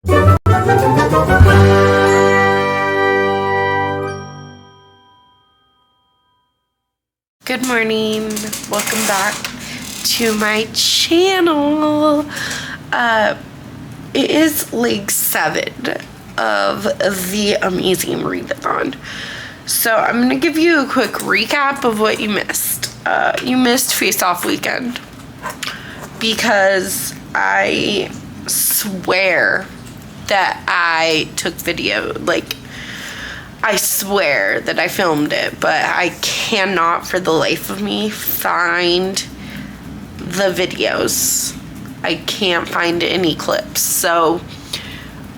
Good morning, welcome back to my channel. It is leg 7 of the Amazing Readathon. So I'm going to give you a quick recap of what you missed. You missed Face Off Weekend because I swear that I took video, like I swear that I filmed it, but I cannot for the life of me find the videos. I can't find any clips. So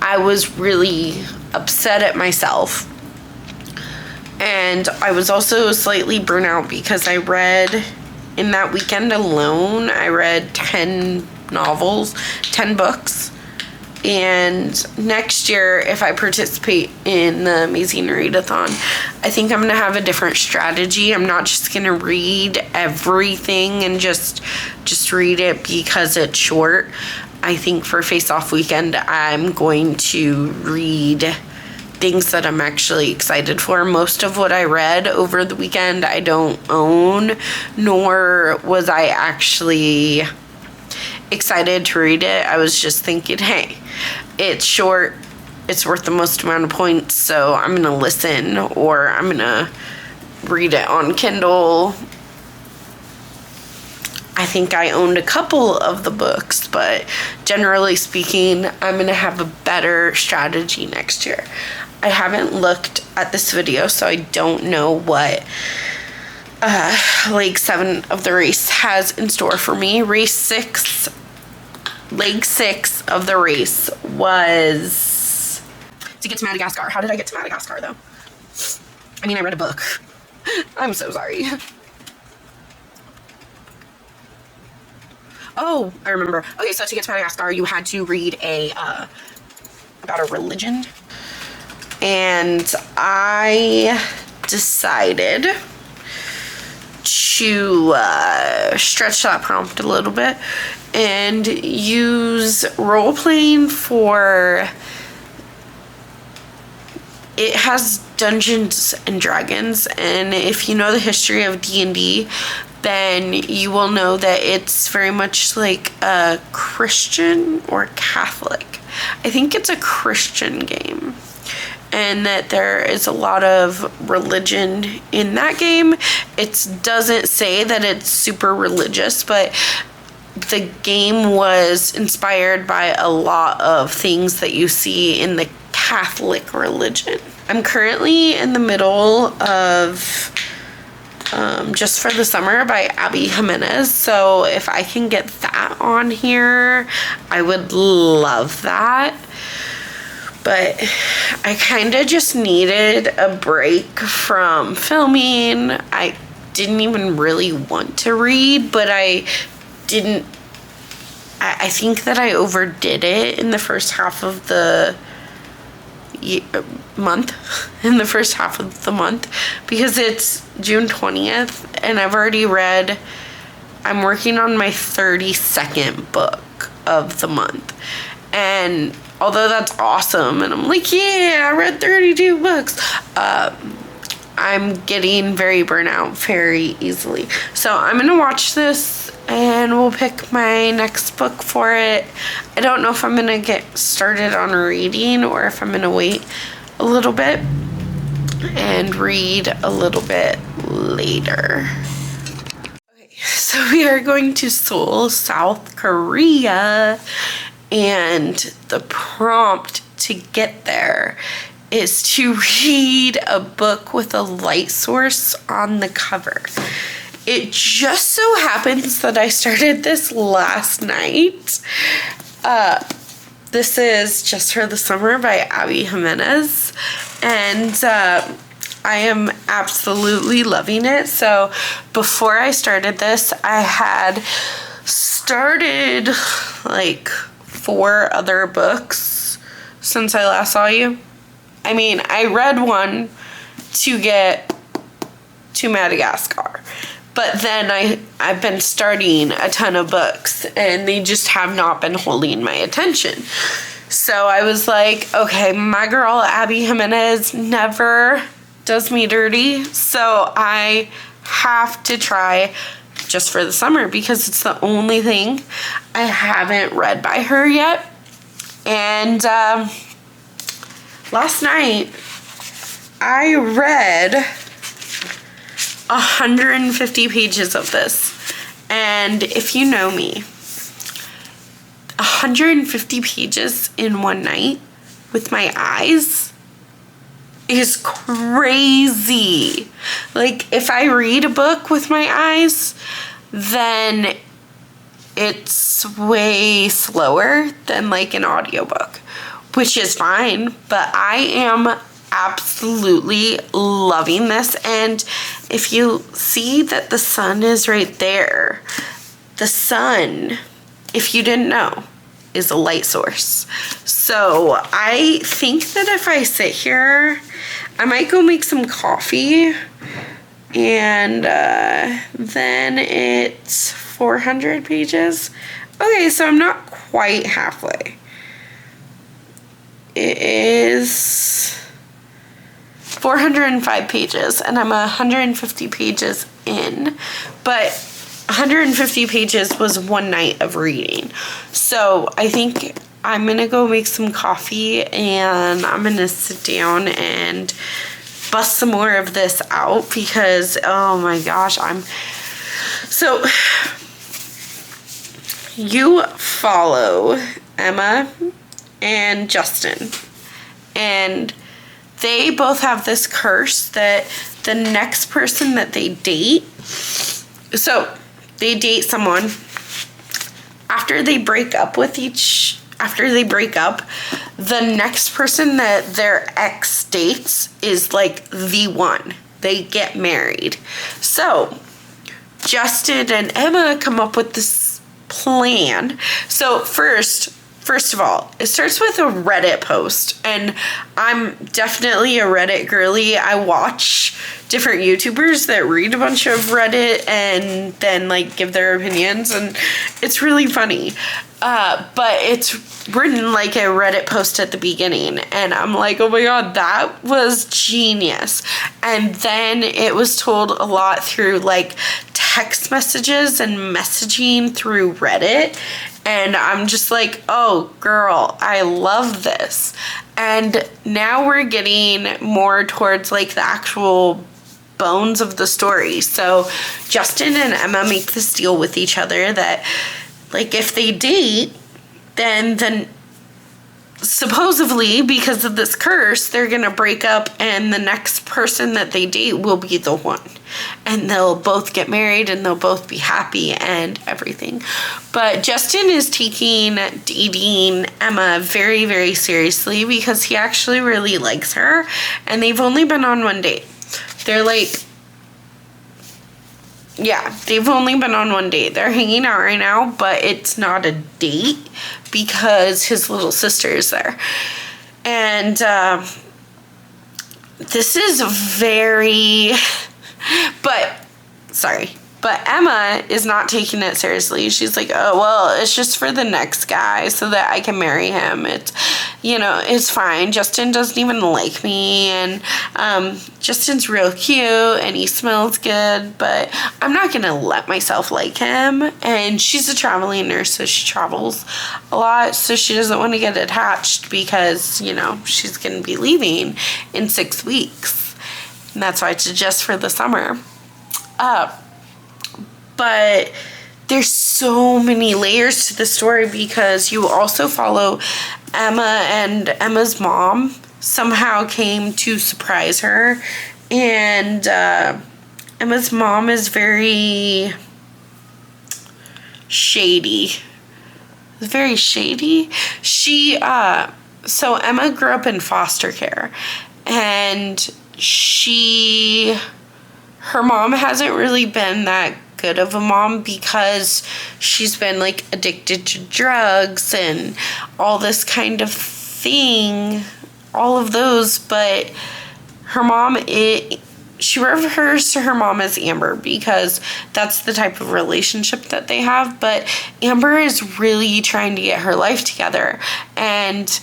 I was really upset at myself. And I was also slightly burnt out because I read, in that weekend alone, I read 10 novels, 10 books. And next year, if I participate in the Amazing Readathon, I think I'm going to have a different strategy. I'm not just going to read everything and just read it because it's short. I think for Face Off Weekend, I'm going to read things that I'm actually excited for. Most of what I read over the weekend, I don't own, nor was I actually excited to read it. I was just thinking, hey, it's short, it's worth the most amount of points, so I'm gonna listen or I'm gonna read it on Kindle. I think I owned a couple of the books, but generally speaking, I'm gonna have a better strategy next year. I haven't looked at this video, so I don't know what leg 7 of the race has in store for me. Leg 6 of the race was to get to Madagascar. How did I get to Madagascar, though? I mean, I read a book. I'm so sorry. Oh, I remember. Okay, so to get to Madagascar, you had to read about a religion. And I decided to stretch that prompt a little bit and use role-playing for... It has Dungeons and Dragons, and if you know the history of D&D, then you will know that it's very much like a Christian or Catholic. I think it's a Christian game. And that there is a lot of religion in that game. It doesn't say that it's super religious, but the game was inspired by a lot of things that you see in the Catholic religion. I'm currently in the middle of Just for the Summer by Abby Jimenez, so if I can get that on here, I would love that. But I kind of just needed a break from filming. I didn't even really want to read, but I think that I overdid it in the first half of the month. In the first half of the month. Because it's June 20th, and I've already read... I'm working on my 32nd book of the month. And... although that's awesome, and I'm like, yeah, I read 32 books, I'm getting very burnt out very easily. So I'm going to watch this, and we'll pick my next book for it. I don't know if I'm going to get started on reading, or if I'm going to wait a little bit and read a little bit later. Okay, so we are going to Seoul, South Korea. And the prompt to get there is to read a book with a light source on the cover. It just so happens that I started this last night. This is Just for the Summer by Abby Jimenez. And I am absolutely loving it. So before I started this, I had started like 4 other books since I last saw you. I mean, I read one to get to Madagascar, but then I've been starting a ton of books, and they just have not been holding my attention. So I was like, okay, my girl Abby Jimenez never does me dirty, so I have to try Just for the Summer because it's the only thing I haven't read by her yet. And last night I read 150 pages of this, and if you know me, 150 pages in one night with my eyes is crazy. Like, if I read a book with my eyes, then it's way slower than like an audiobook, which is fine, but I am absolutely loving this. And if you see that the sun is right there, the sun, if you didn't know, is a light source. So I think that if I sit here, I might go make some coffee, and then it's 400 pages. Okay, so I'm not quite halfway. It is 405 pages, and I'm 150 pages in, but 150 pages was one night of reading. So I think I'm gonna go make some coffee, and I'm gonna sit down and bust some more of this out because, oh my gosh, so you follow Emma and Justin, and they both have this curse that the next person that they date, so they date someone, after they break up, the next person that their ex dates is like the one. They get married. So Justin and Emma come up with this plan. So first of all, it starts with a Reddit post, and I'm definitely a Reddit girly. I watch different YouTubers that read a bunch of Reddit and then like give their opinions, and it's really funny. But it's written like a Reddit post at the beginning, and I'm like, oh my god, that was genius. And then it was told a lot through like text messages and messaging through Reddit. And I'm just like, oh, girl, I love this. And now we're getting more towards like the actual bones of the story. So Justin and Emma make this deal with each other that, like, if they date, then supposedly, because of this curse, they're gonna break up, and the next person that they date will be the one, and they'll both get married, and they'll both be happy and everything. But Justin is taking dating Emma very, very seriously because he actually really likes her, and they've only been on one date. They've only been on one date. They're hanging out right now, but it's not a date because his little sister is there. And this is very... But Emma is not taking it seriously. She's like, oh, well, it's just for the next guy so that I can marry him. It's fine. Justin doesn't even like me, and Justin's real cute, and he smells good, but I'm not going to let myself like him. And she's a traveling nurse, so she travels a lot, so she doesn't want to get attached because, she's going to be leaving in 6 weeks. And that's why it's just for the summer. But there's so many layers to the story because you also follow Emma, and Emma's mom somehow came to surprise her. And Emma's mom is very shady. Very shady. So Emma grew up in foster care, and her mom hasn't really been that good of a mom because she's been like addicted to drugs and all this kind of thing, all of those. But her mom, she refers to her mom as Amber because that's the type of relationship that they have. But Amber is really trying to get her life together, and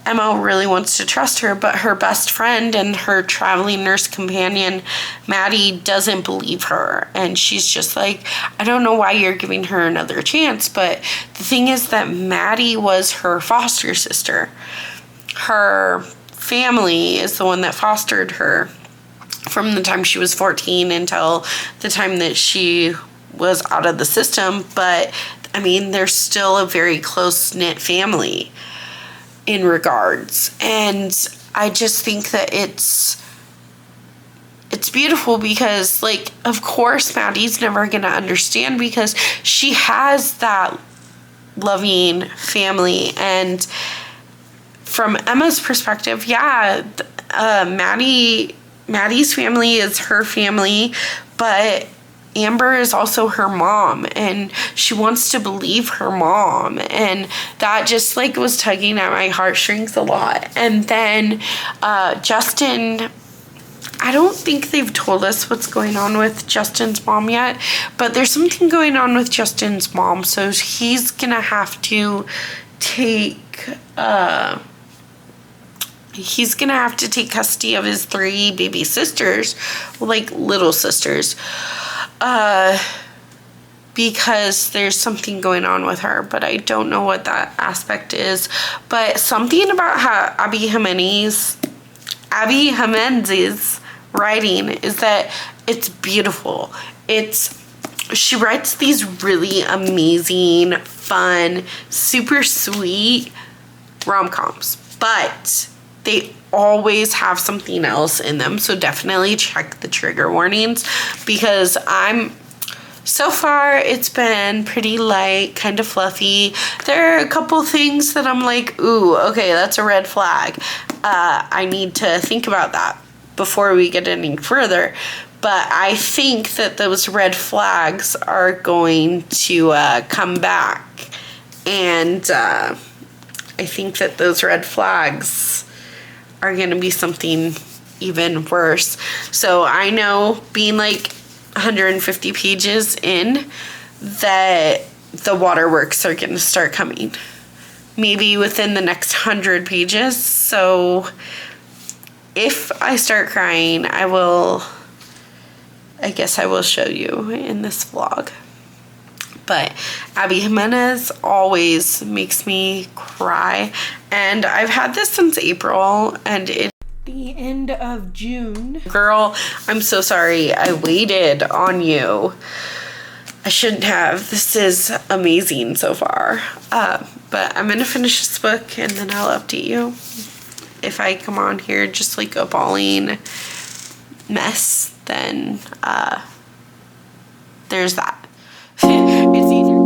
Emma really wants to trust her, but her best friend and her traveling nurse companion, Maddie, doesn't believe her. And she's just like, I don't know why you're giving her another chance. But the thing is that Maddie was her foster sister. Her family is the one that fostered her from the time she was 14 until the time that she was out of the system. But I mean, they're still a very close-knit family in regards. And I just think that it's beautiful because, like, of course Maddie's never gonna understand because she has that loving family. And from Emma's perspective, yeah, Maddie's family is her family, but Amber is also her mom, and she wants to believe her mom, and that just like was tugging at my heartstrings a lot. And then Justin, I don't think they've told us what's going on with Justin's mom yet, but there's something going on with Justin's mom, so he's gonna have to take custody of his 3 baby sisters, like little sisters, because there's something going on with her, but I don't know what that aspect is. But something about how Abby Jimenez's writing is that it's beautiful. She writes these really amazing, fun, super sweet rom-coms, but they always have something else in them, so definitely check the trigger warnings, because so far it's been pretty light, kind of fluffy. There are a couple things that I'm like, ooh, okay, that's a red flag. I need to think about that before we get any further. But I think that those red flags are going to come back, and I think that those red flags are going to be something even worse. So I know, being like 150 pages in, that the waterworks are going to start coming. Maybe within the next 100 pages. So if I start crying, I guess I will show you in this vlog. But Abby Jimenez always makes me cry. And I've had this since April, and it's the end of June. Girl, I'm so sorry I waited on you. I shouldn't have. This is amazing so far. But I'm going to finish this book, and then I'll update you if I come on here just like a bawling mess. Then there's that. It's easier.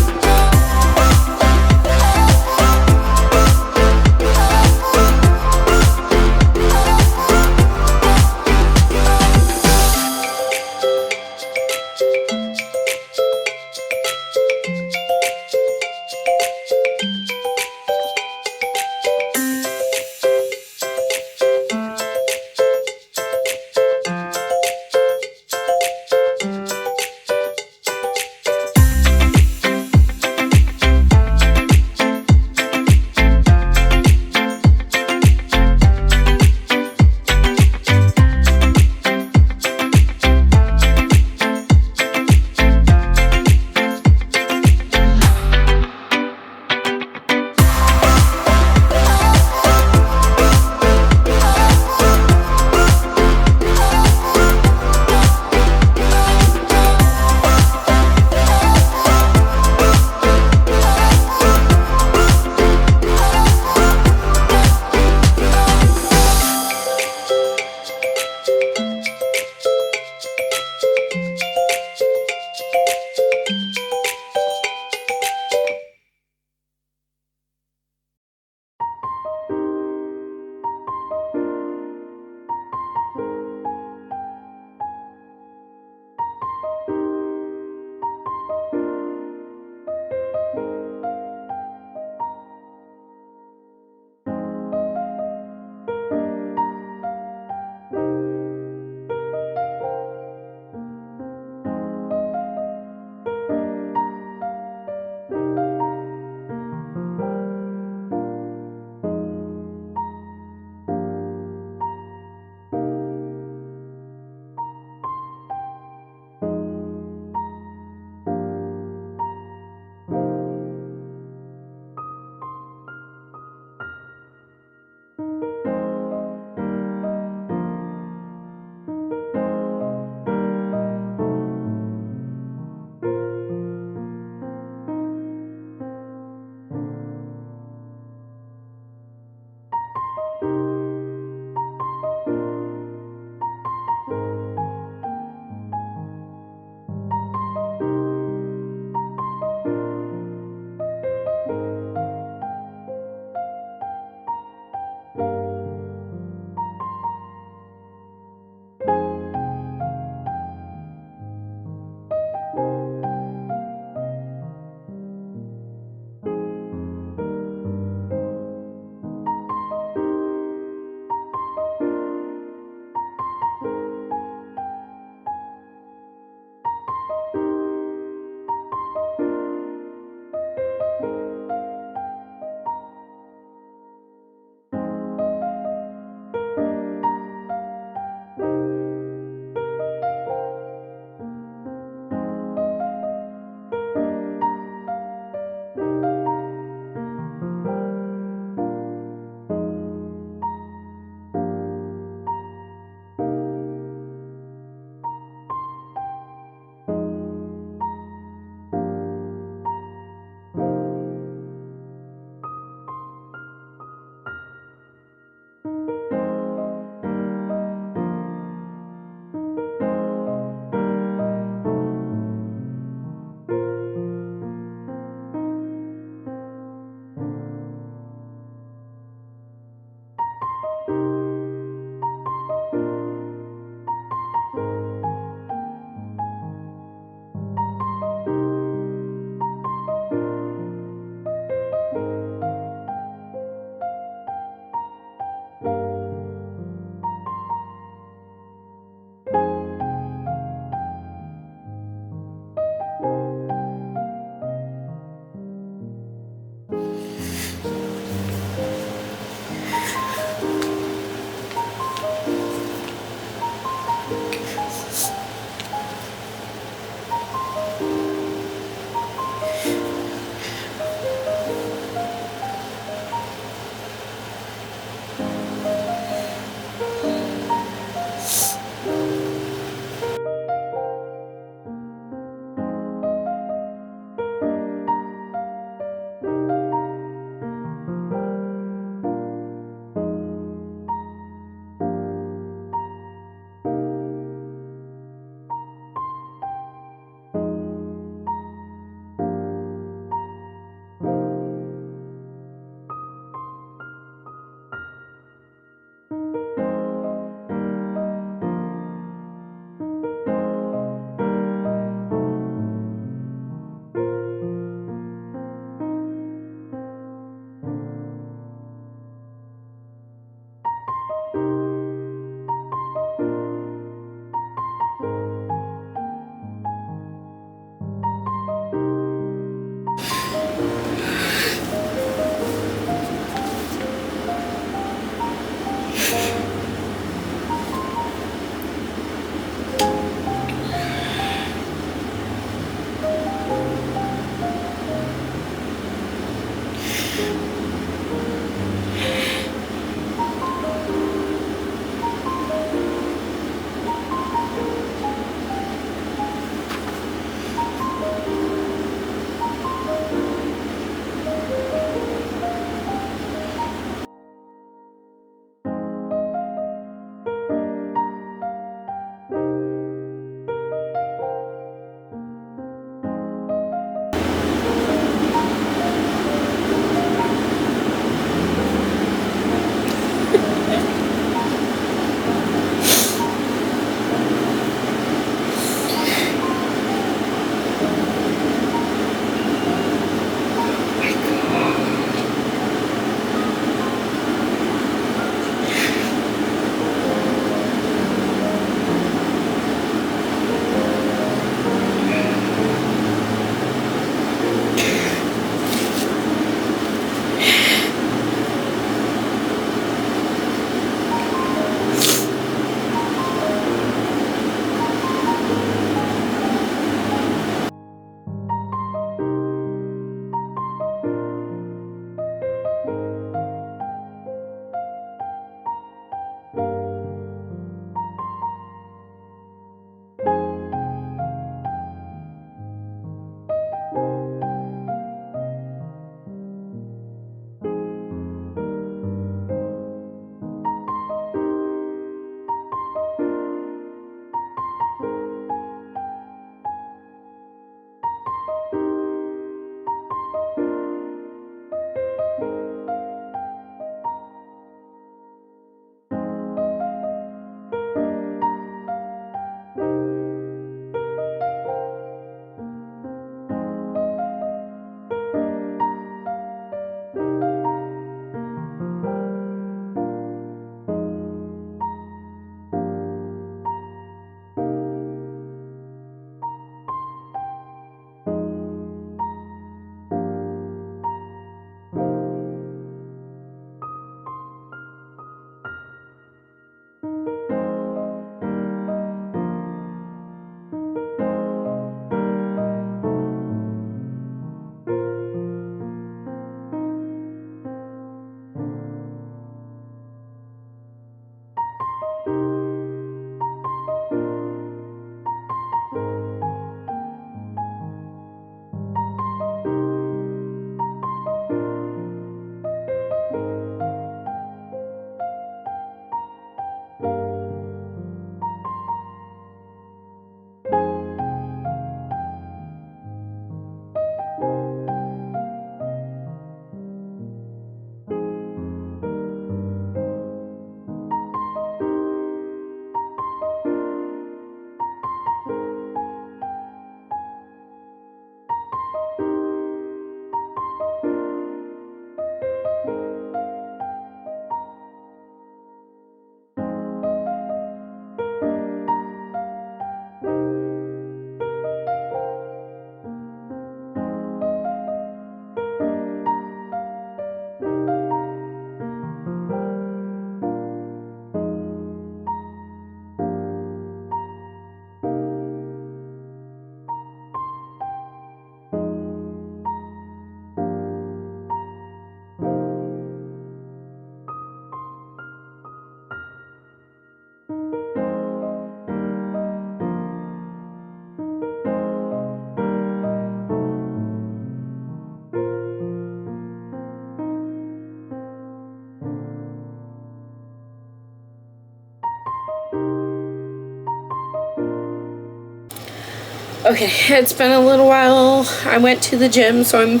Okay, it's been a little while. I went to the gym, so I'm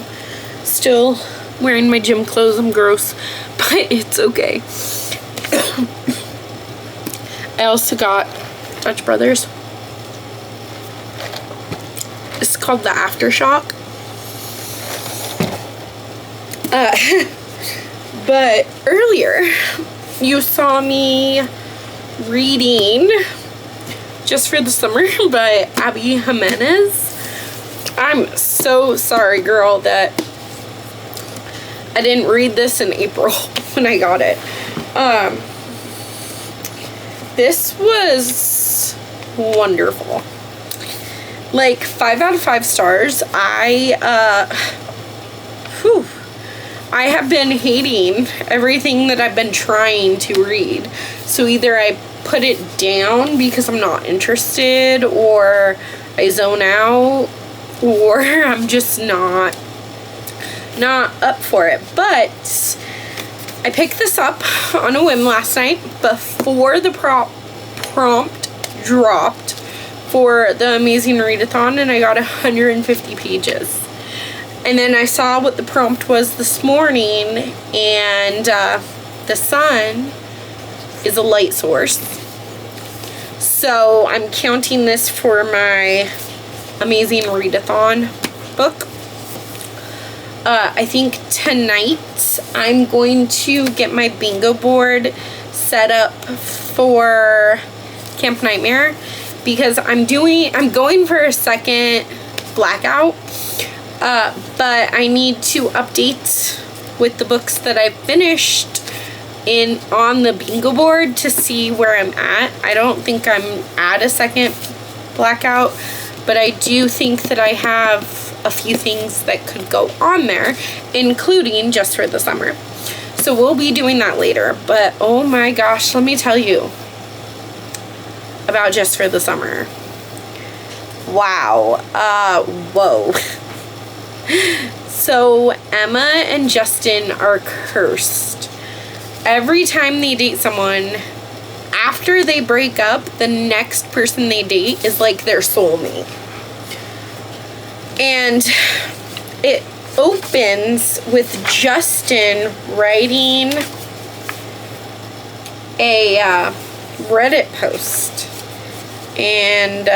still wearing my gym clothes. I'm gross, but it's okay. I also got Dutch Brothers. It's called the Aftershock. But earlier, you saw me reading Just for the Summer by Abby Jimenez. I'm so sorry, girl, that I didn't read this in April when I got it. This was wonderful. Like 5 out of 5 stars. I have been hating everything that I've been trying to read. So either I put it down because I'm not interested, or I zone out, or I'm just not up for it. But I picked this up on a whim last night before the prompt dropped for the Amazing Readathon, and I got 150 pages. And then I saw what the prompt was this morning, and the sun is a light source. So I'm counting this for my Amazing Readathon book. I think tonight I'm going to get my bingo board set up for Camp Nightmare, because I'm going for a second blackout, but I need to update with the books that I've finished on the bingo board to see where I'm at. I don't think I'm at a second blackout, but I do think that I have a few things that could go on there, including Just for the Summer. So we'll be doing that later. But oh my gosh, let me tell you about Just for the Summer. Wow. Whoa. So Emma and Justin are cursed. Every time they date someone, after they break up, the next person they date is like their soulmate. And it opens with Justin writing a Reddit post. And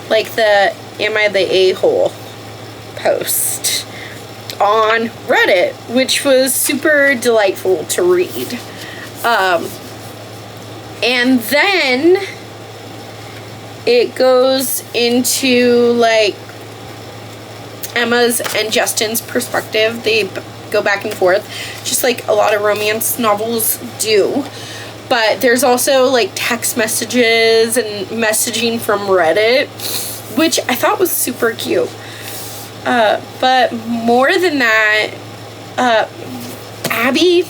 like the "Am I the A-hole" post on Reddit, which was super delightful to read. And then it goes into like Emma's and Justin's perspective. They go back and forth, just like a lot of romance novels do. But there's also like text messages and messaging from Reddit, which I thought was super cute. But more than that, Abby,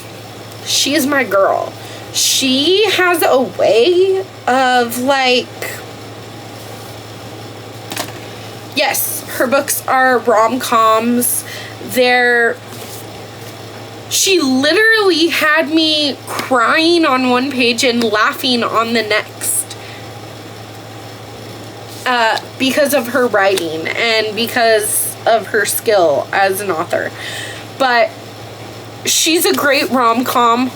she is my girl. She has a way of like, yes, her books are rom-coms. She literally had me crying on one page and laughing on the next. Because of her writing and because of her skill as an author. But she's a great rom-com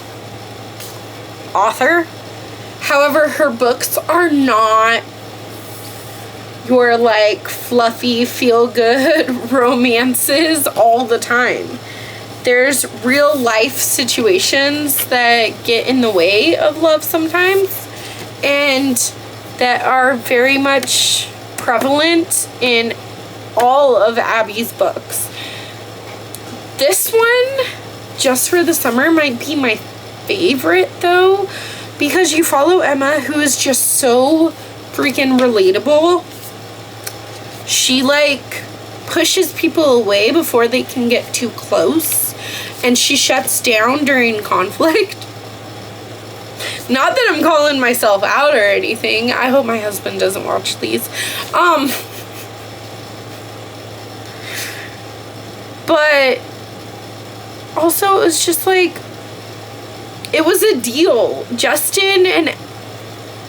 author. However, her books are not your like fluffy feel-good romances all the time. There's real life situations that get in the way of love sometimes, and that are very much prevalent in all of Abby's books. This one, Just for the Summer, might be my favorite though, because you follow Emma, who is just so freaking relatable. She like pushes people away before they can get too close, and she shuts down during conflict. Not that I'm calling myself out or anything. I hope my husband doesn't watch these. But also it was just like, it was a deal. Justin and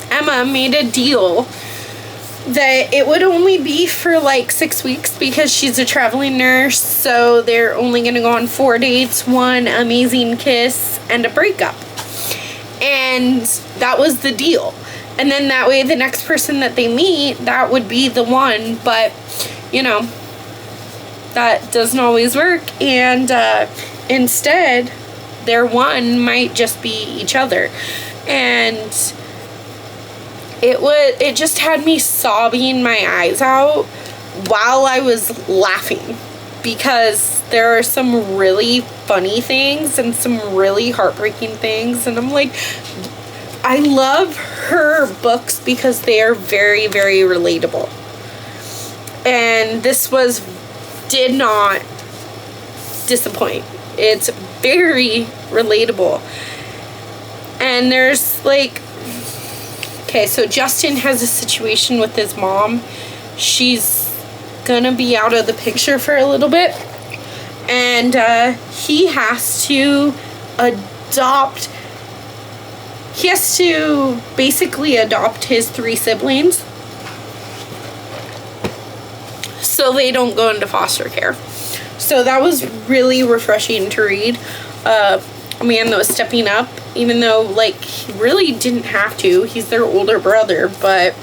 Emma made a deal that it would only be for like 6 weeks because she's a traveling nurse, so they're only going to go on 4 dates, 1 amazing kiss, and a breakup. And that was the deal. And then that way the next person that they meet, that would be the one. But, you know, that doesn't always work. And instead, their one might just be each other. And it just had me sobbing my eyes out while I was laughing, because there are some really funny things and some really heartbreaking things. And I'm like, I love her books because they are very, very relatable. And this did not disappoint. It's very relatable. And there's like, okay, so Justin has a situation with his mom. She's gonna be out of the picture for a little bit. And he has to basically adopt his 3 siblings so they don't go into foster care. So that was really refreshing to read. A man that was stepping up, even though, like, he really didn't have to. He's their older brother, but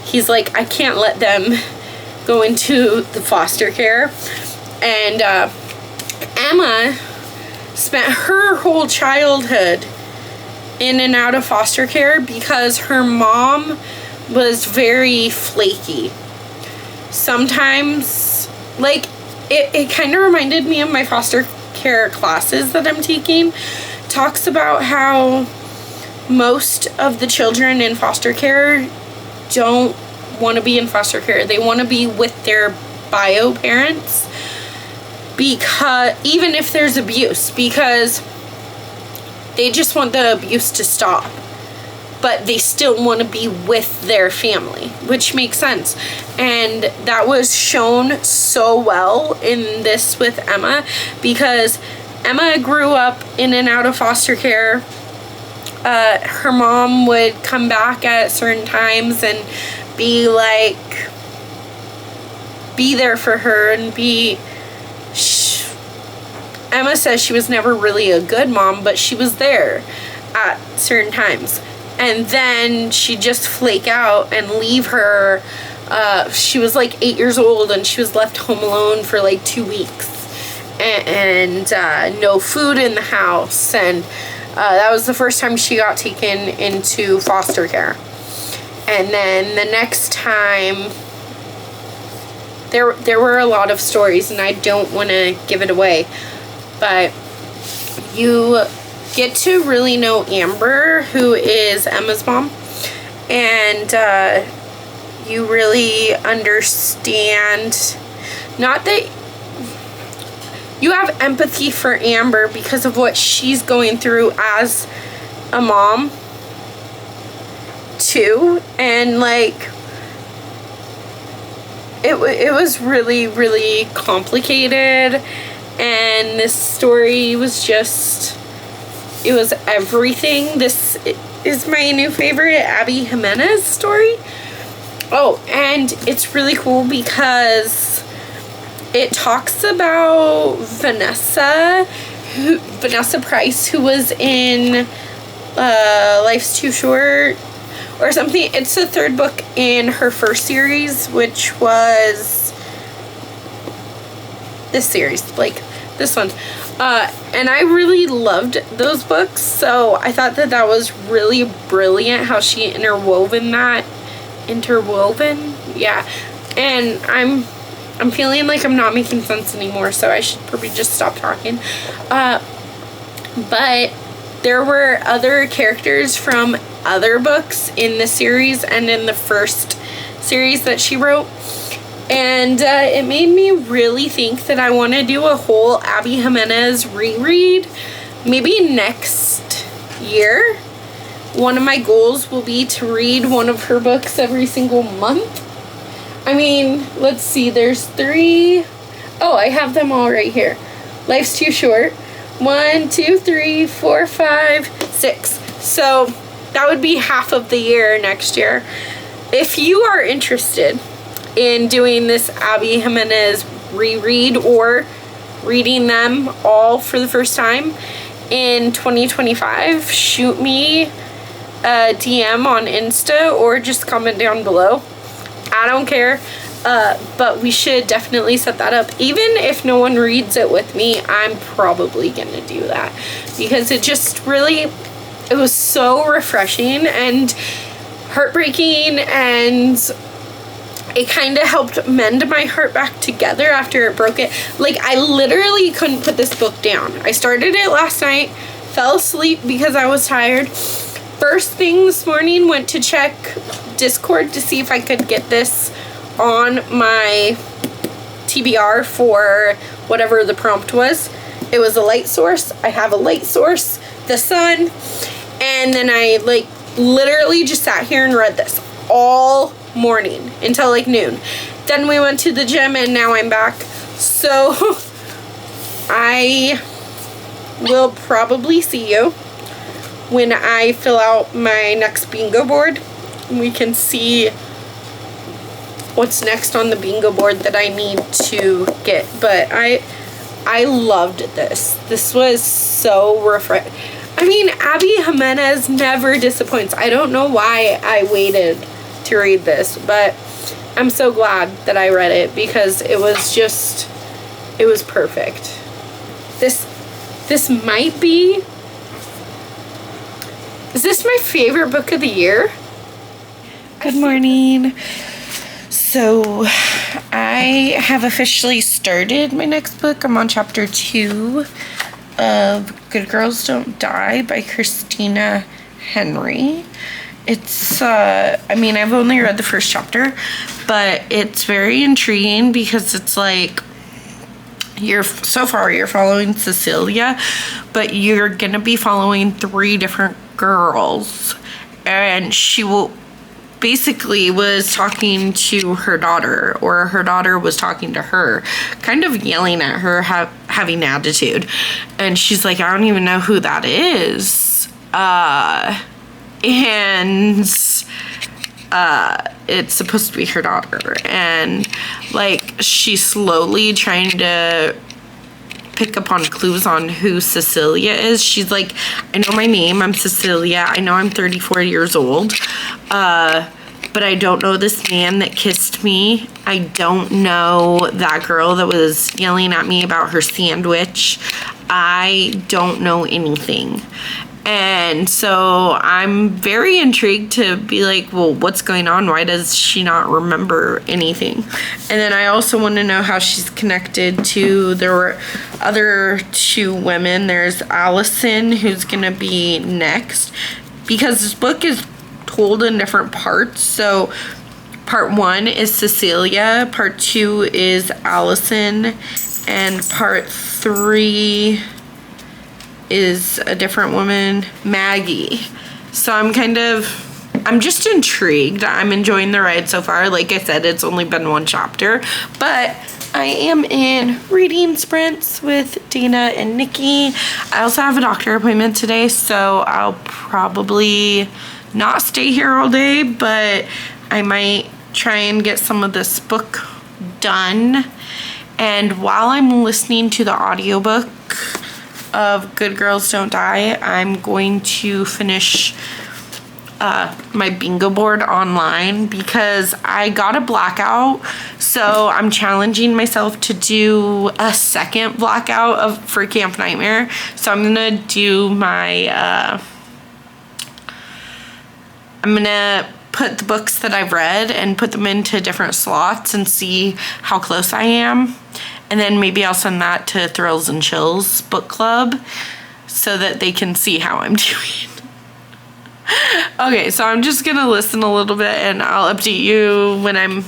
he's like, I can't let them go into the foster care. And Emma spent her whole childhood in and out of foster care because her mom was very flaky. Sometimes, like, it kind of reminded me of my foster care classes that I'm taking. Talks about how most of the children in foster care don't want to be in foster care. They want to be with their bio parents, because even if there's abuse, because they just want the abuse to stop, but they still want to be with their family, which makes sense. And that was shown so well in this with Emma, because Emma grew up in and out of foster care. Her mom would come back at certain times and be like, be there for her and be... Emma says she was never really a good mom, but she was there at certain times. And then she'd just flake out and leave her. She was like 8 years old and she was left home alone for like 2 weeks. And no food in the house. And that was the first time she got taken into foster care. And then the next time, there were a lot of stories, and I don't want to give it away. But you get to really know Amber, who is Emma's mom, and you really understand, not that you have empathy for Amber because of what she's going through as a mom too. And like, it was really, really complicated. And this story was just, it was everything. This is my new favorite Abby Jimenez story. Oh, and it's really cool because it talks about Vanessa Price, who was in Life's Too Short or something. It's the 3rd book in her first series, which was this series, like this one. And I really loved those books, so I thought that was really brilliant how she interwoven, yeah. And I'm feeling like I'm not making sense anymore, so I should probably just stop talking. But there were other characters from other books in the series and in the first series that she wrote. And it made me really think that I want to do a whole Abby Jimenez reread. Maybe next year. One of my goals will be to read one of her books every single month. I mean, let's see, there's 3. Oh, I have them all right here. Life's Too Short. 1, 2, 3, 4, 5, 6. So that would be half of the year next year. if you are interested in doing this Abby Jimenez reread or reading them all for the first time in 2025, shoot me a DM on Insta or just comment down below. I don't care, but we should definitely set that up. Even if no one reads it with me, I'm probably gonna do that because it just really, it was so refreshing and heartbreaking, and it kind of helped mend my heart back together after it broke it. Like, I literally couldn't put this book down. I started it last night, fell asleep because I was tired. First thing this morning, went to check Discord to see if I could get this on my TBR for whatever the prompt was. It was a light source. I have a light source, the sun, and then I like literally just sat here and read this all morning until like noon. Then we went to the gym and now I'm back. So I will probably see you when I fill out my next bingo board. We can see what's next on the bingo board that I need to get. But I loved this. This was so refreshing. I mean, Abby Jimenez never disappoints. I don't know why I waited to read this, but I'm so glad that I read it because it was just, it was perfect. This might be, is this my favorite book of the year? Good morning. So I have officially started my next book. I'm on chapter 2 of Good Girls Don't Die by Christina Henry. It's, I mean, I've only read the first chapter, but it's very intriguing because it's like, so far you're following Cecilia, but you're gonna be following 3 different girls, and she will basically was talking to her daughter, or her daughter was talking to her, kind of yelling at her, having attitude, and she's like, I don't even know who that is, and it's supposed to be her daughter, and like she's slowly trying to pick up on clues on who Cecilia is. She's like, I know my name, I'm Cecilia, I know I'm 34 years old, but I don't know this man that kissed me. I don't know that girl that was yelling at me about her sandwich. I don't know anything. And so I'm very intrigued to be like, well, what's going on? Why does she not remember anything? And then I also want to know how she's connected to the other 2 women. There's Allison, who's going to be next, because this book is told in different parts. So part 1 is Cecilia, part 2 is Allison, and part 3 is a different woman, Maggie. So I'm just intrigued. I'm enjoying the ride so far. Like I said, it's only been 1 chapter, but I am in reading sprints with Dana and Nikki. I also have a doctor appointment today, so I'll probably not stay here all day, but I might try and get some of this book done. And while I'm listening to the audiobook of Good Girls Don't Die, I'm going to finish my bingo board online because I got a blackout, so I'm challenging myself to do a second blackout for Camp Nightmare. So I'm gonna do my I'm gonna put the books that I've read and put them into different slots and see how close I am. And then maybe I'll send that to Thrills and Chills book club so that they can see how I'm doing. Okay, so I'm just gonna listen a little bit and I'll update you when I'm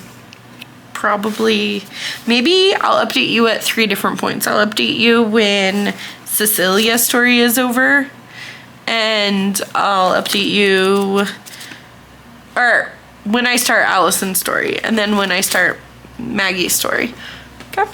maybe I'll update you at 3 different points. I'll update you when Cecilia's story is over, and I'll update you, or when I start Allison's story, and then when I start Maggie's story. Okay.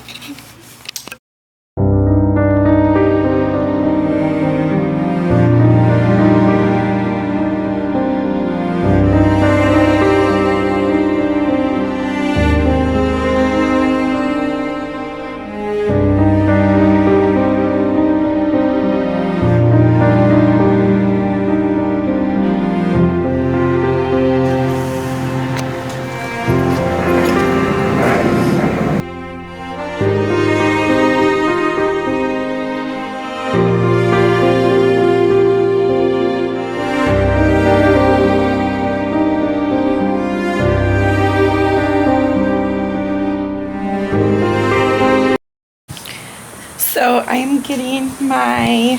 So I'm getting my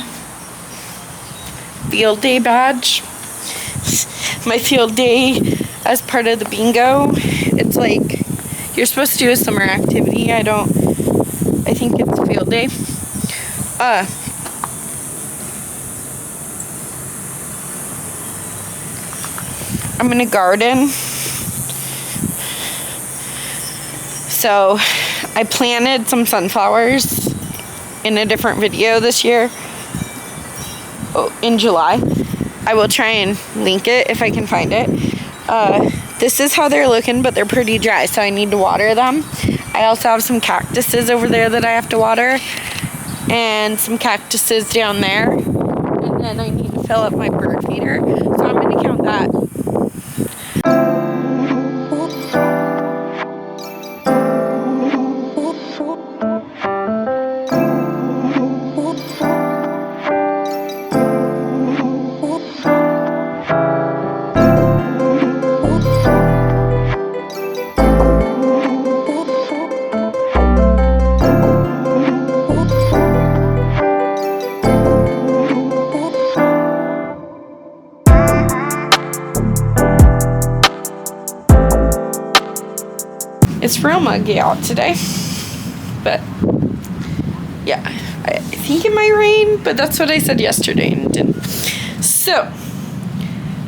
field day badge. My field day as part of the bingo. It's like you're supposed to do a summer activity. I think it's field day. I'm gonna garden. So I planted some sunflowers in a different video this year. In July. I will try and link it if I can find it. This is how they're looking, but they're pretty dry, so I need to water them. I also have some cactuses over there that I have to water, and some cactuses down there. And then I need to fill up my bird feeder, so I'm going to count that. It's real muggy out today, but yeah, I think it might rain, but that's what I said yesterday and it didn't. So,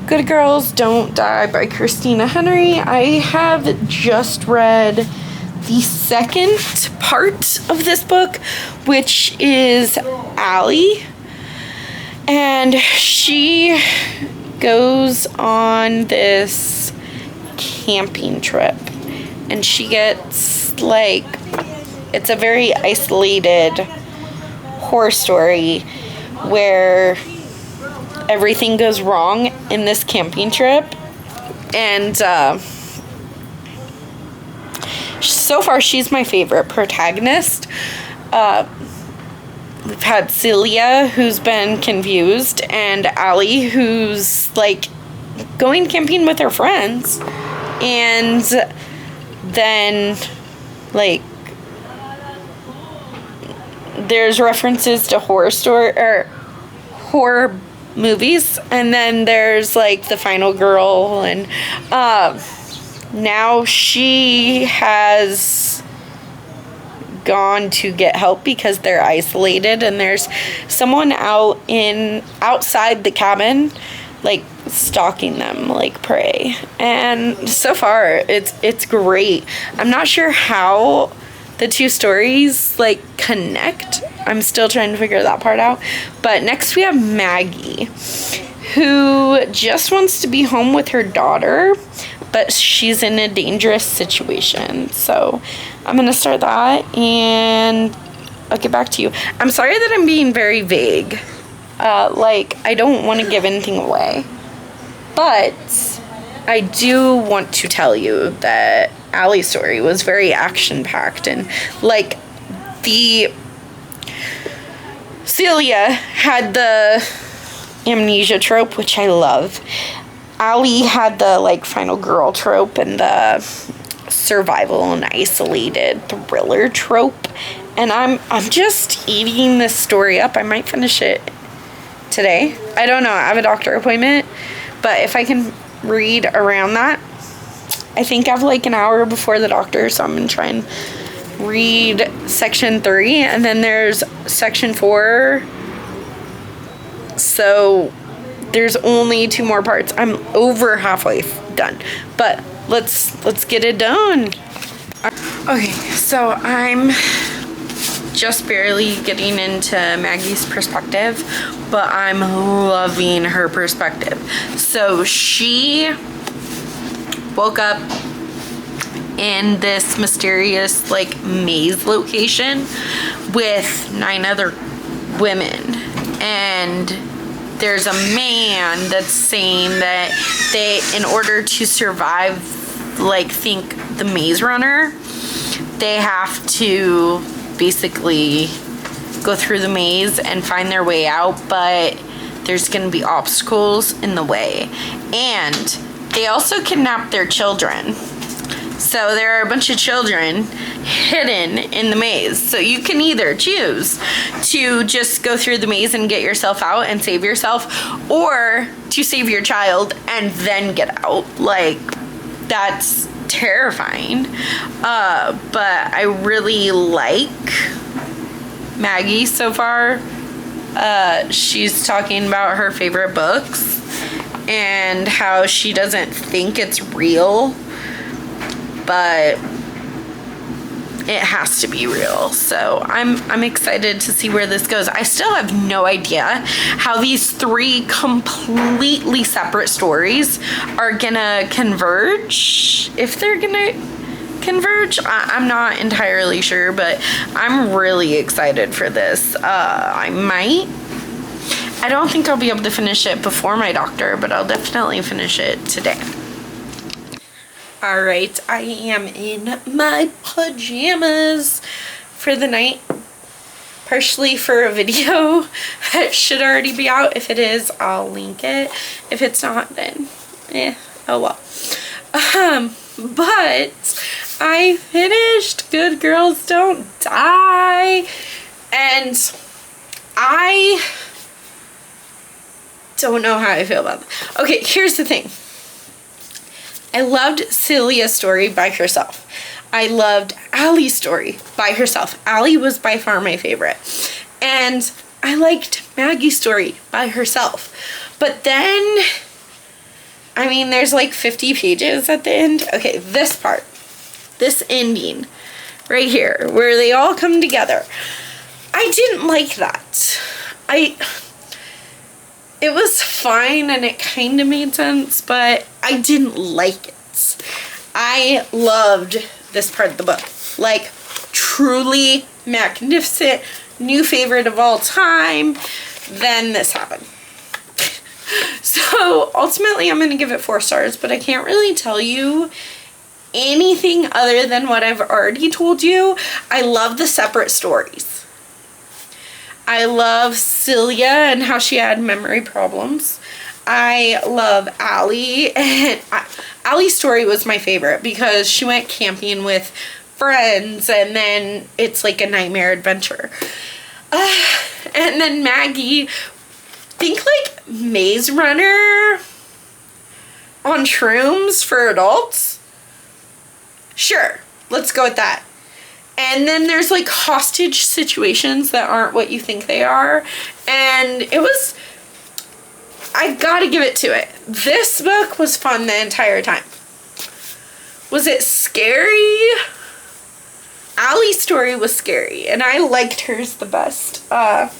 Good Girls Don't Die by Christina Henry. I have just read the second part of this book, which is Allie, and she goes on this camping trip. And she gets, like, it's a very isolated horror story where everything goes wrong in this camping trip. And so far, she's my favorite protagonist. We've had Celia, who's been confused, and Allie, who's, like, going camping with her friends. And then, like, there's references to horror movies, and then there's, like, the final girl, and now she has gone to get help because they're isolated, and there's someone outside the cabin, like, stalking them like prey. And so far it's great. I'm not sure how the two stories, like, connect. I'm still trying to figure that part out. But next we have Maggie, who just wants to be home with her daughter, but she's in a dangerous situation. So I'm gonna start that and I'll get back to you. I'm sorry that I'm being very vague. Like, I don't want to give anything away, but I do want to tell you that Allie's story was very action-packed, and, like, Celia had the amnesia trope, which I love. Allie had the, like, final girl trope and the survival and isolated thriller trope, and I'm just eating this story up. I might finish it today. I don't know. I have a doctor appointment, but if I can read around that, I think I have like an hour before the doctor, so I'm gonna try and read section 3, and then there's section 4, so there's only 2 more parts. I'm over halfway done, but let's get it done. Okay, so I'm just barely getting into Maggie's perspective, but I'm loving her perspective. So she woke up in this mysterious, like, maze location with 9 other women, and there's a man that's saying that they, in order to survive, like, think the Maze Runner, they have to basically go through the maze and find their way out, but there's gonna be obstacles in the way. And they also kidnap their children. So there are a bunch of children hidden in the maze. So you can either choose to just go through the maze and get yourself out and save yourself, or to save your child and then get out. Like, that's terrifying. But I really like Maggie so far. She's talking about her favorite books and how she doesn't think it's real, but it has to be real. So I'm excited to see where this goes. I still have no idea how these 3 completely separate stories are gonna converge. If they're gonna converge, I'm not entirely sure, but I'm really excited for this. I don't think I'll be able to finish it before my doctor, but I'll definitely finish it today. Alright, I am in my pajamas for the night, partially for a video that should already be out. If it is, I'll link it. If it's not, then oh well. But I finished Good Girls Don't Die, and I don't know how I feel about it. Okay, here's the thing. I loved Celia's story by herself. I loved Allie's story by herself. Allie was by far my favorite. And I liked Maggie's story by herself. But then, I mean, there's like 50 pages at the end. Okay, this part, this ending right here, where they all come together. I didn't like that. It was fine and it kind of made sense, but I didn't like it. I loved this part of the book. Like, truly magnificent, new favorite of all time. Then this happened. So ultimately I'm going to give it 4 stars, but I can't really tell you anything other than what I've already told you. I love the separate stories. I love Celia and how she had memory problems. I love Allie, and Allie's story was my favorite because she went camping with friends and then it's like a nightmare adventure. And then Maggie, think like Maze Runner on shrooms for adults. Sure, let's go with that. And then there's like hostage situations that aren't what you think they are. And it was, I gotta give it to it. This book was fun the entire time. Was it scary? Allie's story was scary and I liked hers the best. But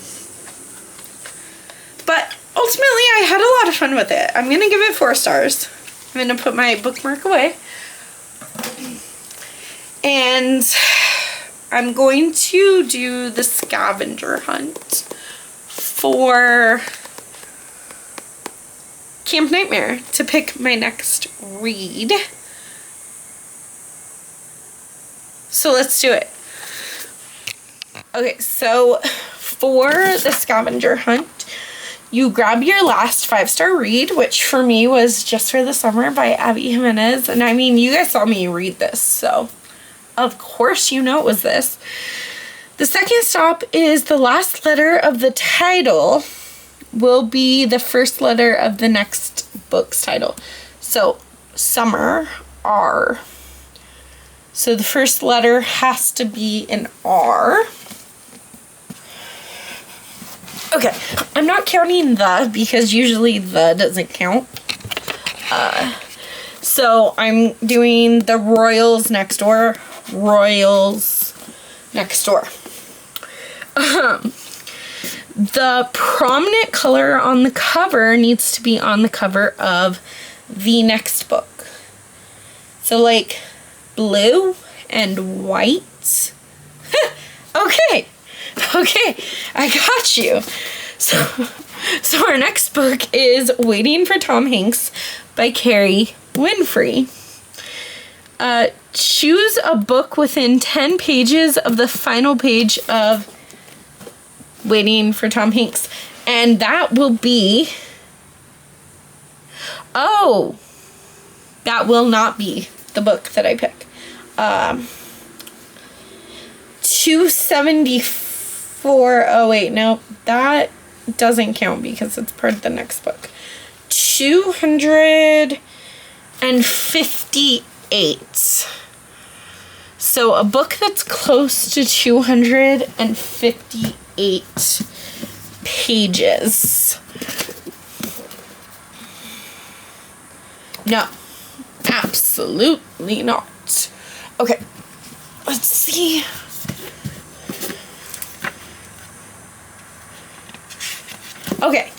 ultimately I had a lot of fun with it. I'm gonna give it 4 stars. I'm gonna put my bookmark away. And I'm going to do the scavenger hunt for Camp Nightmare to pick my next read. So let's do it. Okay, so for the scavenger hunt, you grab your last 5-star read, which for me was Just for the Summer by Abby Jimenez. And I mean, you guys saw me read this, so of course you know it was this. The second stop is the last letter of the title will be the first letter of the next book's title. So Summer, R. So the first letter has to be an R. Okay, I'm not counting the because usually the doesn't count. So I'm doing the Royals next door. Royals next door. The prominent color on the cover needs to be on the cover of the next book. So like blue and white. Okay, I got you. So our next book is Waiting for Tom Hanks by Carrie Winfrey. Choose a book within 10 pages of the final page of Waiting for Tom Hanks. And that will be... Oh! That will not be the book that I pick. 274. Oh wait, no, that doesn't count because it's part of the next book. 258. So a book that's close to 258 pages. No, absolutely not. Okay, let's see. Okay.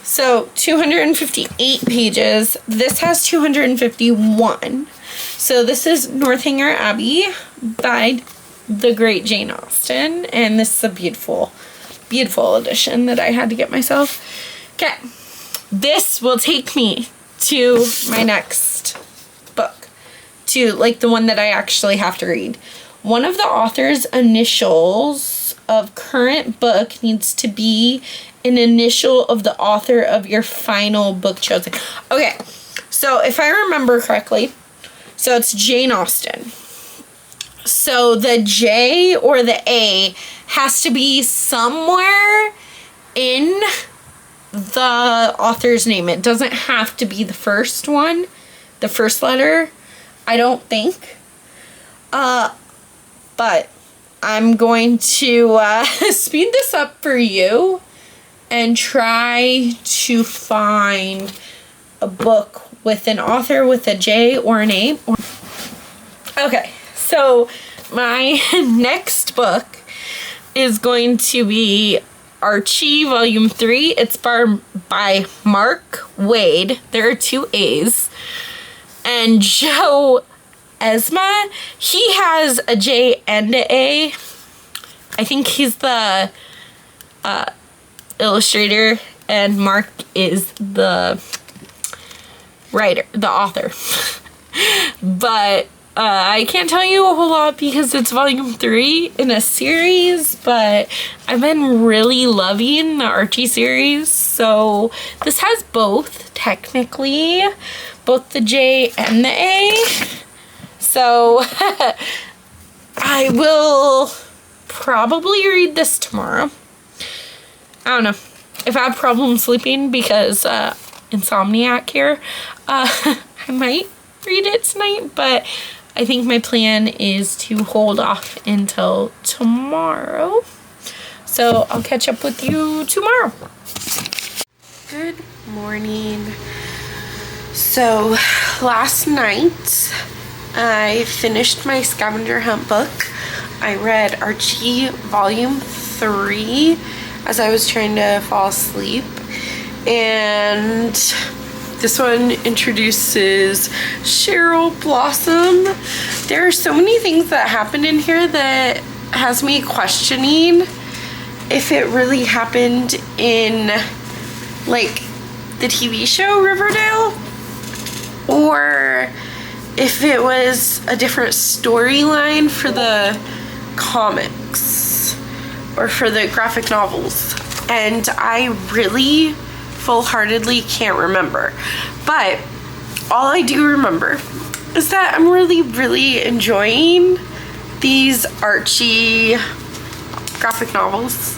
So 258 pages. This has 251. So this is Northanger Abbey by the great Jane Austen. And this is a beautiful, beautiful edition that I had to get myself. Okay. This will take me to my next book. To like the one that I actually have to read. One of the author's initials of current book needs to be an initial of the author of your final book chosen. Okay, so if I remember correctly, so it's Jane Austen. So the J or the A has to be somewhere in the author's name. It doesn't have to be the first one, the first letter, I don't think. But I'm going to speed this up for you and try to find a book with an author with a J or an A. Okay, so my next book is going to be Archie Volume 3. It's by Mark Wade. There are 2 A's. And Joe Esma, he has a J and an A. I think he's the illustrator, and Mark is the writer, the author. But I can't tell you a whole lot because it's volume 3 in a series, but I've been really loving the Archie series, so this has both, technically, both the J and the A. So I will probably read this tomorrow. I don't know. If I have problems sleeping because insomniac here, I might read it tonight, but I think my plan is to hold off until tomorrow. So I'll catch up with you tomorrow. Good morning. So last night I finished my scavenger hunt book. I read Archie Volume 3 as I was trying to fall asleep, and this one introduces Cheryl Blossom. There are so many things that happen in here that has me questioning if it really happened in like the TV show Riverdale, or if it was a different storyline for the comics or for the graphic novels, and I really full-heartedly can't remember. But all I do remember is that I'm really enjoying these Archie graphic novels.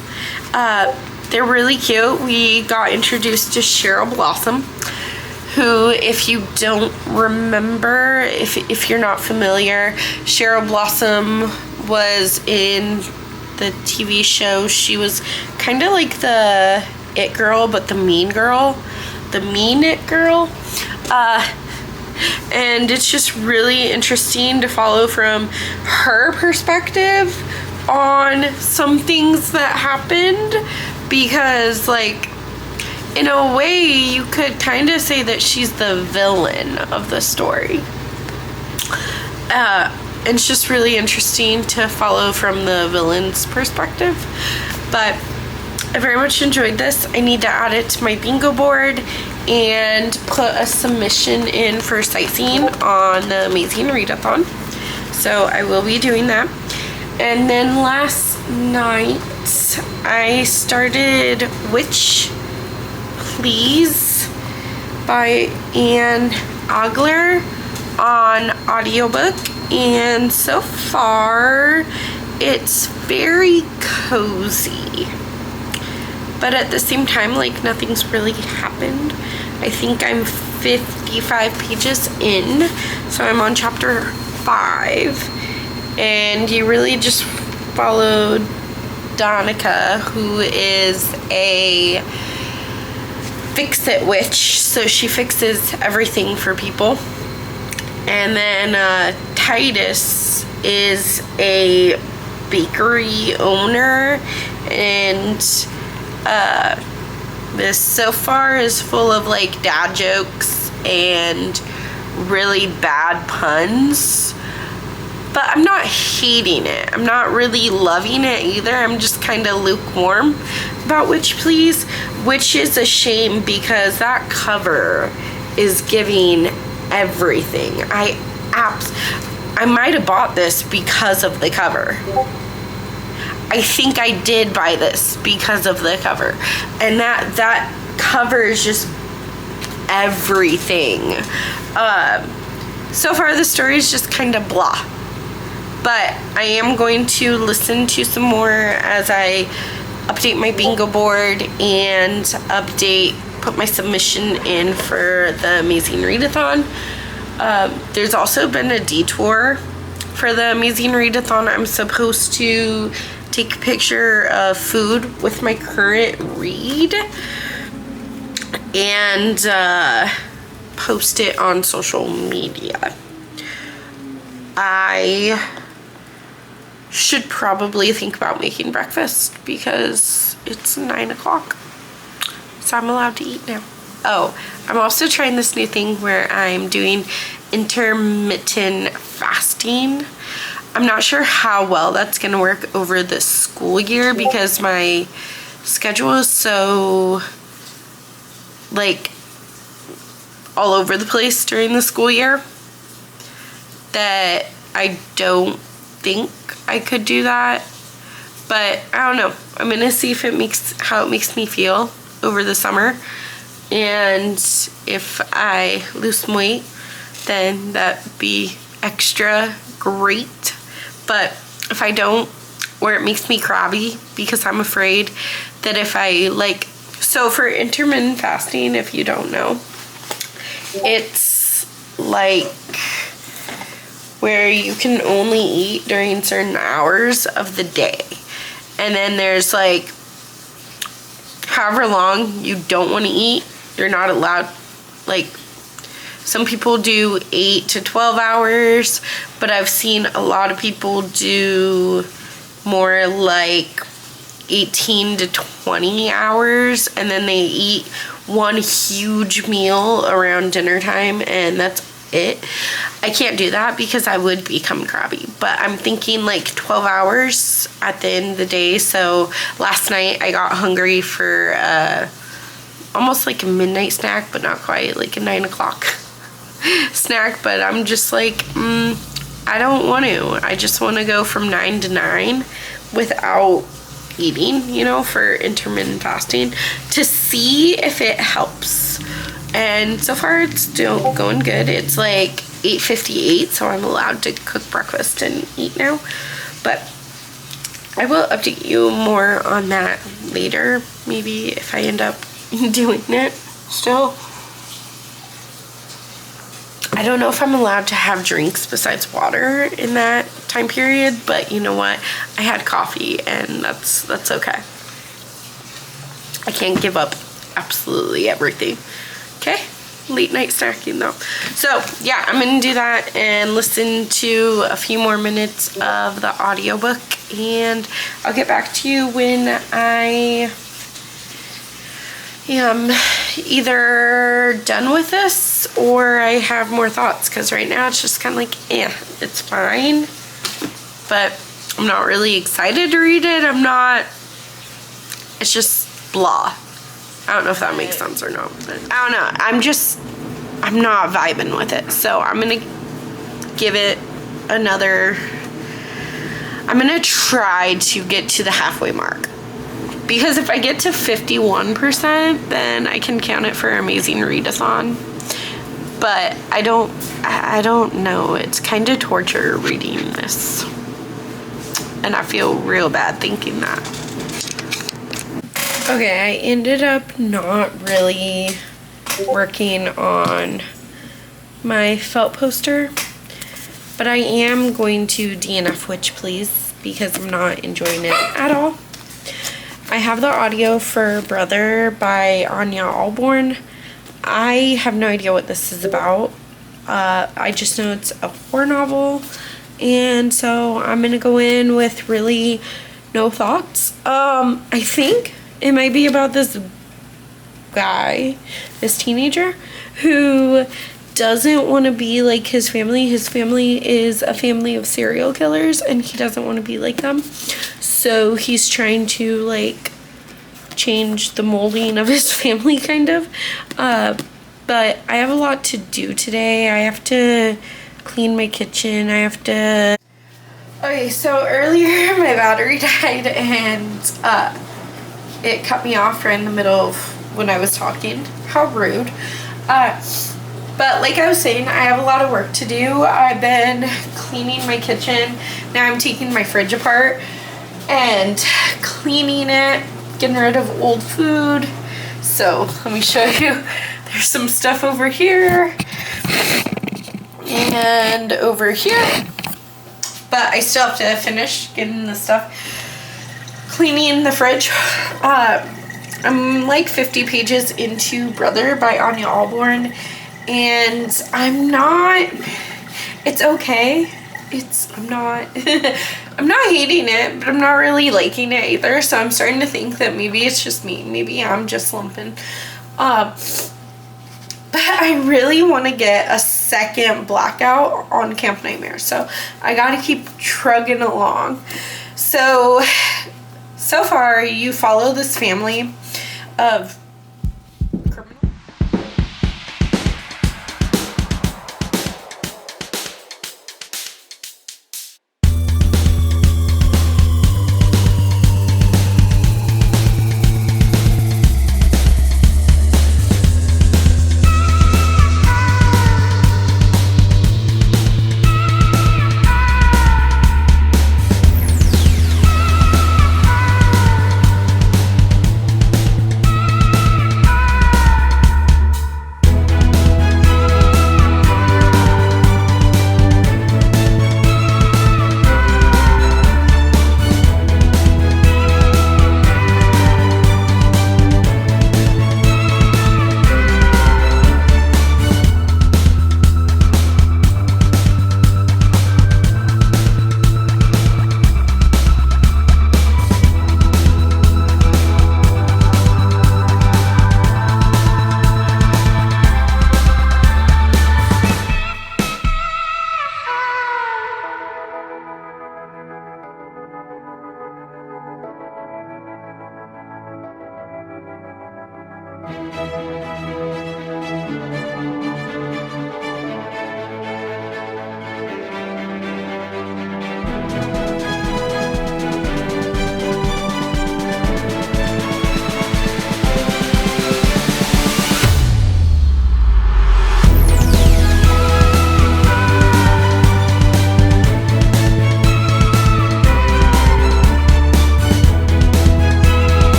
They're really cute. We got introduced to Cheryl Blossom, who, if you don't remember, if you're not familiar, Cheryl Blossom was in the TV show. She was kind of like the it girl, but the mean girl, the mean it girl. And it's just really interesting to follow from her perspective on some things that happened, because like in a way you could kind of say that she's the villain of the story. And it's just really interesting to follow from the villain's perspective. But I very much enjoyed this. I need to add it to my bingo board and put a submission in for sightseeing on the Amazing Readathon. So I will be doing that. And then last night I started Witch Please by Anne Agler, on audiobook, and so far it's very cozy, but at the same time, like, nothing's really happened. I think I'm 55 pages in, so I'm on chapter 5, and you really just followed Donica, who is a fix-it witch, so she fixes everything for people. And then Titus is a bakery owner, and this so far is full of like dad jokes and really bad puns, but I'm not hating it. I'm not really loving it either. I'm just kind of lukewarm about Witch Please, which is a shame because that cover is giving everything. I might have bought this because of the cover. I think I did buy this because of the cover, and that cover is just everything. So far the story is just kind of blah, but I am going to listen to some more as I update my bingo board and put my submission in for the Amazing Readathon. There's also been a detour for the Amazing Readathon. I'm supposed to take a picture of food with my current read and post it on social media. I should probably think about making breakfast because it's 9 o'clock, so I'm allowed to eat now. Oh, I'm also trying this new thing where I'm doing intermittent fasting. I'm not sure how well that's going to work over the school year because my schedule is so, like, all over the place during the school year that I don't think I could do that. But I don't know. I'm going to see if how it makes me feel over the summer. And if I lose some weight, then that'd be extra great. But if I don't, or it makes me crabby because I'm afraid that if I so for intermittent fasting, if you don't know, it's like where you can only eat during certain hours of the day. And then there's like however long you don't want to eat, you're not allowed. Like, some people do 8 to 12 hours, but I've seen a lot of people do more like 18 to 20 hours, and then they eat one huge meal around dinner time, and that's it. I can't do that because I would become crabby, but I'm thinking like 12 hours at the end of the day. So last night I got hungry for almost like a midnight snack, but not quite, like a 9 o'clock snack. But I'm just like, I don't want to. I just want to go from 9 to 9 without eating, for intermittent fasting to see if it helps. And so far it's still going good. It's like 8:58, so I'm allowed to cook breakfast and eat now. But I will update you more on that later, maybe if I end up doing it still. I don't know if I'm allowed to have drinks besides water in that time period, but you know what? I had coffee, and that's okay. I can't give up absolutely everything. Okay? Late night snacking though. So yeah, I'm gonna do that and listen to a few more minutes of the audiobook, and I'll get back to you when I am either done with this or I have more thoughts, because right now it's just kind of like, it's fine, but I'm not really excited to read it. It's just blah. I don't know if that makes sense or not, but I don't know. I'm not vibing with it. So I'm going to give it I'm going to try to get to the halfway mark. Because if I get to 51%, then I can count it for Amazing Readathon. but I don't know. It's kind of torture reading this. And I feel real bad thinking that. Okay, I ended up not really working on my felt poster, but I am going to DNF Witch Please because I'm not enjoying it at all. I have the audio for Brother by Anya Alborn. I have no idea what this is about. I just know it's a horror novel, and so I'm gonna go in with really no thoughts. I think it might be about this guy, this teenager, who doesn't want to be like his family. His family is a family of serial killers, and he doesn't want to be like them. So he's trying to like change the molding of his family, kind of. But I have a lot to do today. I have to clean my kitchen. I have to... Okay, so earlier my battery died, and it cut me off right in the middle of when I was talking. How rude. But like I was saying, I have a lot of work to do. I've been cleaning my kitchen. Now I'm taking my fridge apart and cleaning it, getting rid of old food. So let me show you. There's some stuff over here and over here. But I still have to finish getting the stuff, cleaning the fridge. I'm like 50 pages into Brother by Anya Alborn, and I'm not, it's okay. I'm not hating it, but I'm not really liking it either. So I'm starting to think that maybe it's just me. Maybe I'm just slumping. But I really want to get a second blackout on Camp Nightmare. So I got to keep trugging along. So far you follow this family of criminals.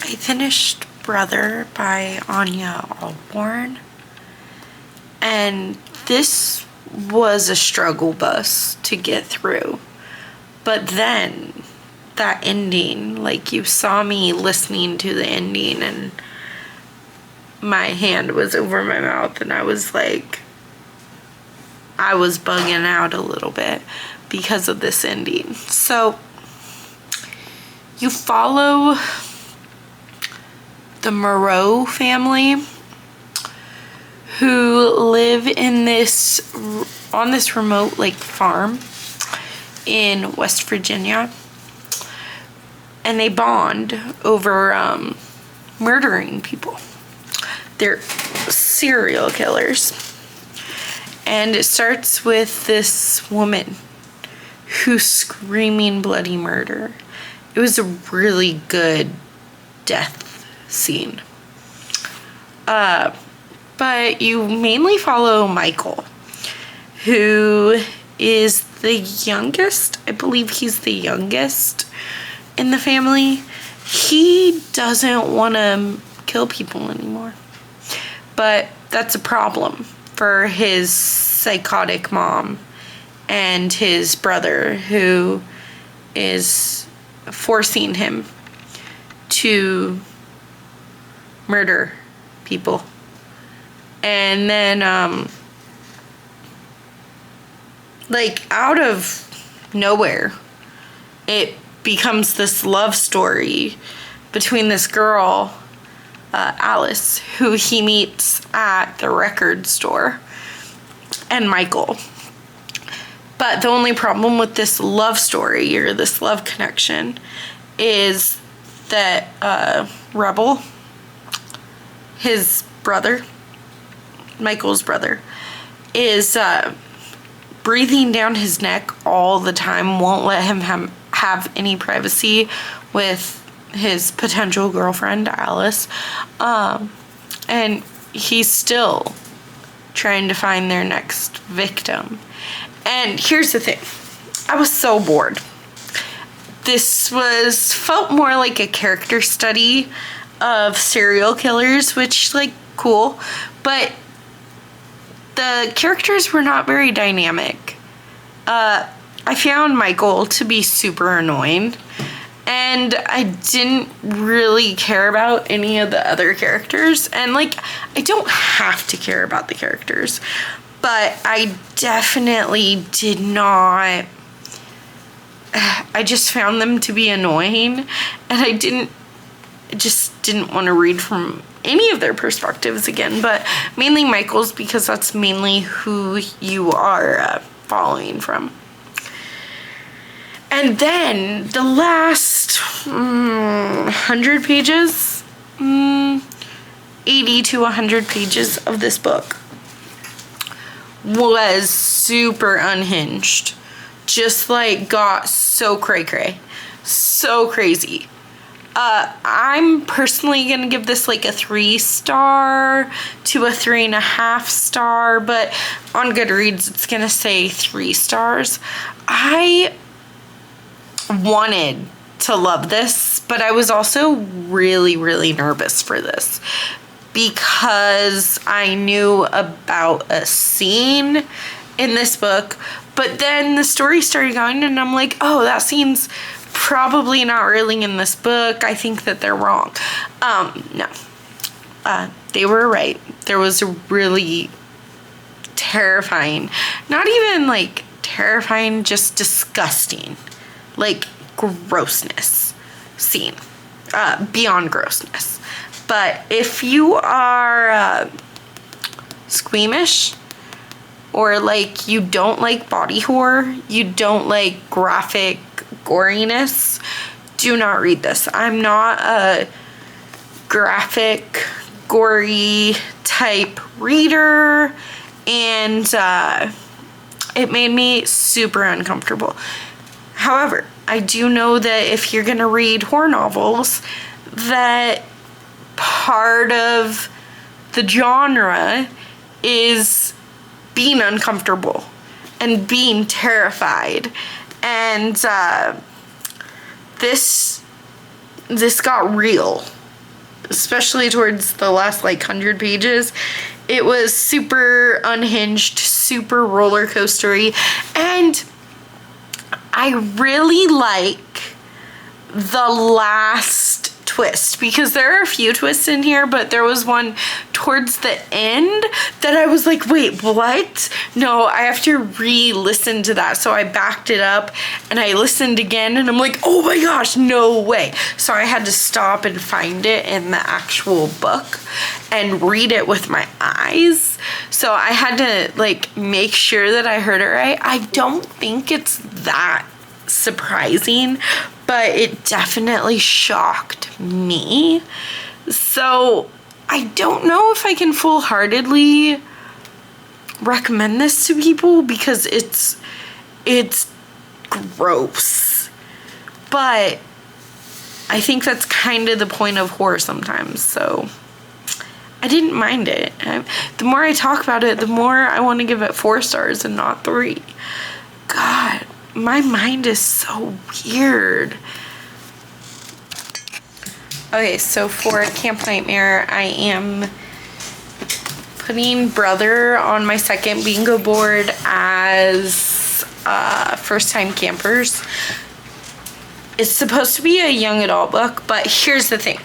I finished Brother by Anya Allborn, and this was a struggle bus to get through. But then that ending, like, you saw me listening to the ending and my hand was over my mouth, and I was like, I was bugging out a little bit because of this ending. So you follow the Moreau family who live in this, on this remote like farm in West Virginia, and they bond over murdering people. They're serial killers. And it starts with this woman who's screaming bloody murder. It was a really good death scene. But you mainly follow Michael, who is the youngest. I believe he's the youngest in the family. He doesn't want to kill people anymore. But that's a problem for his psychotic mom and his brother, who is forcing him to murder people. And then, like, out of nowhere, it becomes this love story between this girl, Alice, who he meets at the record store, and Michael. But the only problem with this love story, or this love connection, is that Rebel, his brother, Michael's brother, is breathing down his neck all the time, won't let him have any privacy with his potential girlfriend, Alice. And he's still trying to find their next victim. And here's the thing. I was so bored. This felt more like a character study of serial killers, which, like, cool. But the characters were not very dynamic. I found Michael to be super annoying, and I didn't really care about any of the other characters. And, like, I don't have to care about the characters, but I definitely did not. I just found them to be annoying, and I just didn't want to read from any of their perspectives again, but mainly Michael's, because that's mainly who you are following from. And then the last 100 pages, 80 to 100 pages of this book was super unhinged. Just, like, got so cray-cray. So crazy. I'm personally going to give this, like, a 3-star to a 3.5-star, but on Goodreads it's going to say 3 stars. I wanted to love this, but I was also really, really nervous for this, because I knew about a scene in this book, but then the story started going, and I'm like, oh, that scene's probably not really in this book. I think that they're wrong. No. They were right. There was a really terrifying, not even, like, terrifying, just disgusting, like, grossness scene. Beyond grossness. But if you are squeamish, or, like, you don't like body horror, you don't like graphic goriness, do not read this. I'm not a graphic, gory type reader, and it made me super uncomfortable. However, I do know that if you're gonna read horror novels, that part of the genre is being uncomfortable and being terrified. And this got real especially towards the last like 100 pages. It was super unhinged, super roller coastery, and I really like the last twist, because there are a few twists in here, but there was one towards the end that I was like, wait, what? No, I have to re-listen to that. So I backed it up and I listened again, and I'm like, oh my gosh, no way. So I had to stop and find it in the actual book and read it with my eyes. So I had to like make sure that I heard it right. I don't think it's that surprising, but it definitely shocked me. So I don't know if I can full-heartedly recommend this to people, because it's gross. But I think that's kind of the point of horror sometimes, so I didn't mind it. The more I talk about it, the more I want to give it 4 stars and not 3. God, my mind is so weird. Okay, so for Camp Nightmare, I am putting Brother on my second bingo board as first-time campers. It's supposed to be a young adult book, but here's the thing.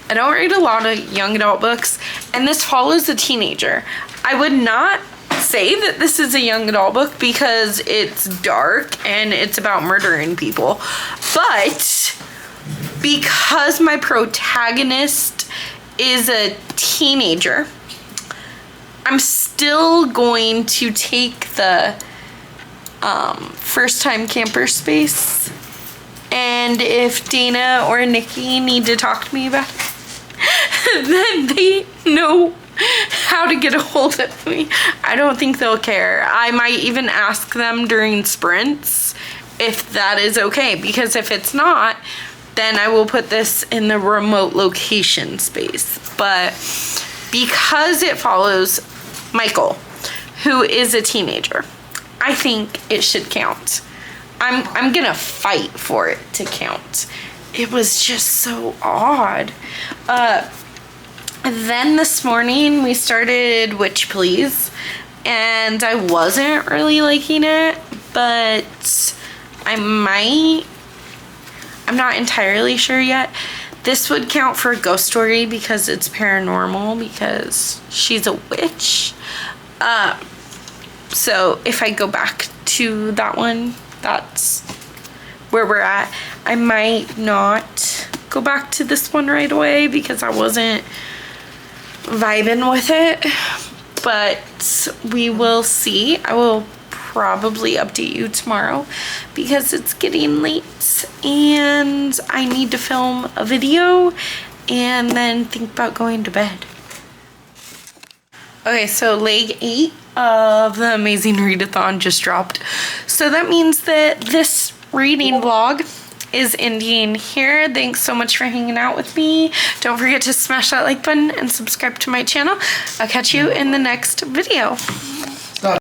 I don't read a lot of young adult books, and this follows a teenager. I would not say that this is a young adult book because it's dark and it's about murdering people, but because my protagonist is a teenager, I'm still going to take the first-time camper space, and if Dana or Nikki need to talk to me about it, then they know how to get a hold of me. I don't think they'll care. I might even ask them during sprints if that is okay, because if it's not, then I will put this in the remote location space. But because it follows Michael, who is a teenager, I think it should count. I'm gonna fight for it to count. It was just so odd. Then this morning we started Witch Please, and I wasn't really liking it, but I'm not entirely sure yet. This would count for a ghost story because it's paranormal, because she's a witch. So if I go back to that one, that's where we're at. I might not go back to this one right away because I wasn't vibing with it, but we will see. I will probably update you tomorrow because it's getting late and I need to film a video and then think about going to bed. Okay, so leg 8 of the Amazing Readathon just dropped. So that means that this reading vlog is ending here. Thanks so much for hanging out with me. Don't forget to smash that like button and subscribe to my channel. I'll catch you in the next video.